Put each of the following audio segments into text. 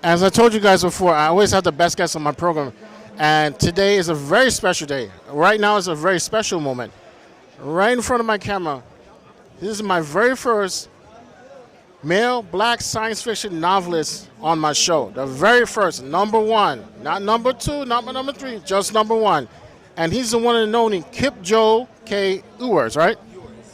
As I told you guys before, I always have the best guests on my program. And today is a very special day. Right now is a very special moment. Right in front of my camera, this is my very first male black science fiction novelist on my show. The very first, number one. Not number two, not number three, just number one. And he's the one and only Kip Joe K. Ewers, right?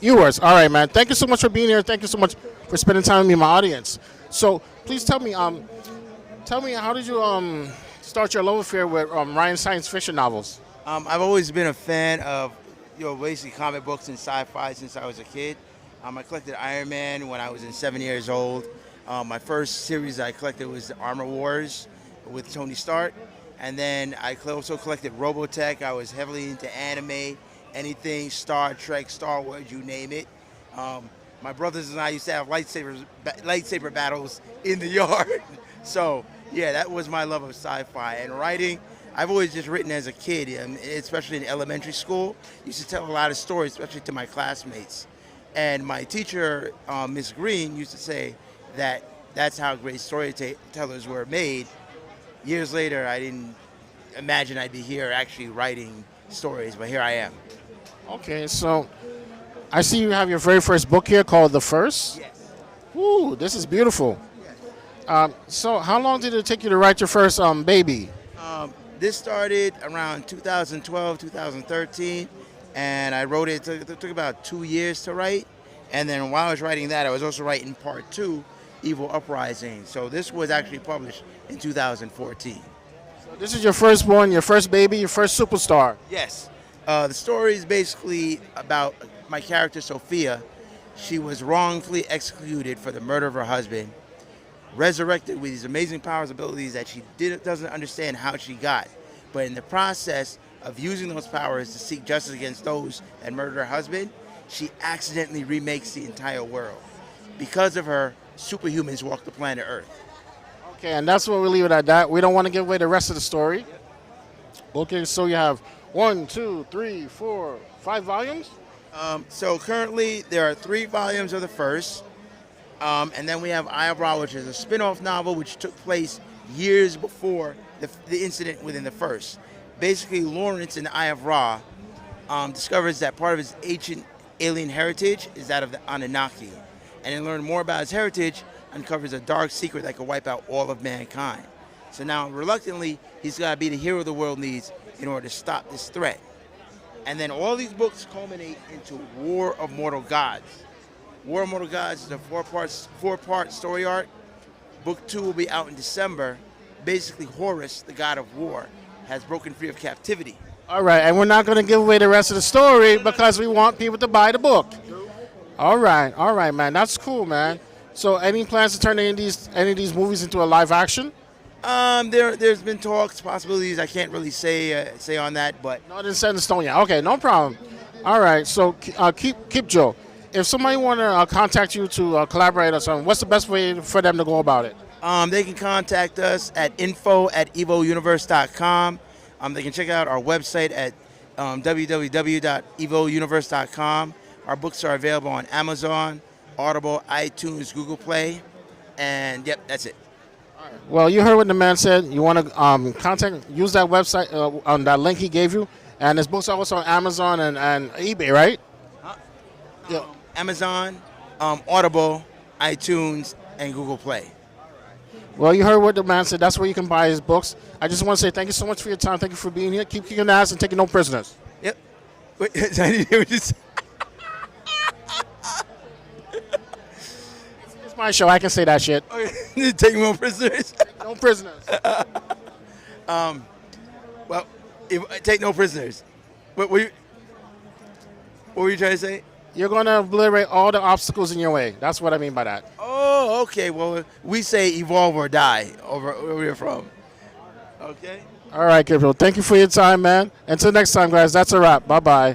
Ewers. All right, man. Thank you so much for being here. Thank you so much for spending time with me and my audience. So please tell me, how did you start your love affair with writing science fiction novels? I've always been a fan of, basically comic books and sci-fi since I was a kid. I collected Iron Man when I was 7 years old. My first series I collected was Armor Wars with Tony Stark. And then I also collected Robotech. I was heavily into anime, anything Star Trek, Star Wars, you name it. My brothers and I used to have lightsaber battles in the yard. So, yeah, that was my love of sci-fi. And writing, I've always just written as a kid, especially in elementary school. Used to tell a lot of stories, especially to my classmates. And my teacher, Miss Green, used to say that that's how great storytellers were made. Years later, I didn't imagine I'd be here actually writing stories, but here I am. Okay, so I see you have your very first book here called The First. Yes. Ooh, this is beautiful. So how long did it take you to write your first baby? This started around 2012, 2013, and I wrote it. It took about 2 years to write. And then while I was writing that, I was also writing part two, Evil Uprising. So this was actually published in 2014. So this is your firstborn, your first baby, your first superstar. Yes. The story is basically about my character, Sophia. She was wrongfully executed for the murder of her husband, resurrected with these amazing powers, abilities that she doesn't understand how she got. But in the process of using those powers to seek justice against those that murdered her husband, she accidentally remakes the entire world. Because of her, superhumans walk the planet Earth. Okay, and that's what we leave it at that. We don't want to give away the rest of the story. Okay, so you have 1, 2, 3, 4, 5 volumes? So currently there are 3 volumes of the first. And then we have Eye of Ra, which is a spin-off novel which took place years before the incident within the first. Basically, Lawrence in the Eye of Ra discovers that part of his ancient alien heritage is that of the Anunnaki. And in learning more about his heritage, uncovers a dark secret that could wipe out all of mankind. So now, reluctantly, he's got to be the hero the world needs in order to stop this threat. And then all these books culminate into War of Mortal Gods. War of Mortal Gods is a four-part story arc. Book 2 will be out in December. Basically, Horus, the god of war, has broken free of captivity. All right, and we're not going to give away the rest of the story because we want people to buy the book. All right, man. That's cool, man. So any plans to turn any of these movies into a live action? There's been talks, possibilities. I can't really say on that, but No, it isn't set in stone yet. Okay, no problem. All right, so keep Joe. If somebody want to contact you to collaborate or something, what's the best way for them to go about it? they can contact us at info@evouniverse.com. They can check out our website at www.evouniverse.com. Our books are available on Amazon, Audible, iTunes, Google Play, and yep, that's it. Well, you heard what the man said. You want to use that website on that link he gave you, and his books are also on Amazon and eBay, right? Yeah. Amazon, Audible, iTunes, and Google Play. Well, you heard what the man said. That's where you can buy his books. I just want to say thank you so much for your time. Thank you for being here. Keep kicking ass and taking no prisoners. Yep. Wait, I didn't hear what you said. It's my show. I can say that shit. Okay. Take no prisoners. No prisoners. Well, take no prisoners. What were you trying to say? You're going to obliterate all the obstacles in your way. That's what I mean by that. Oh, okay. Well, we say evolve or die over where we're from. Okay. All right, Gabriel. Thank you for your time, man. Until next time, guys. That's a wrap. Bye-bye.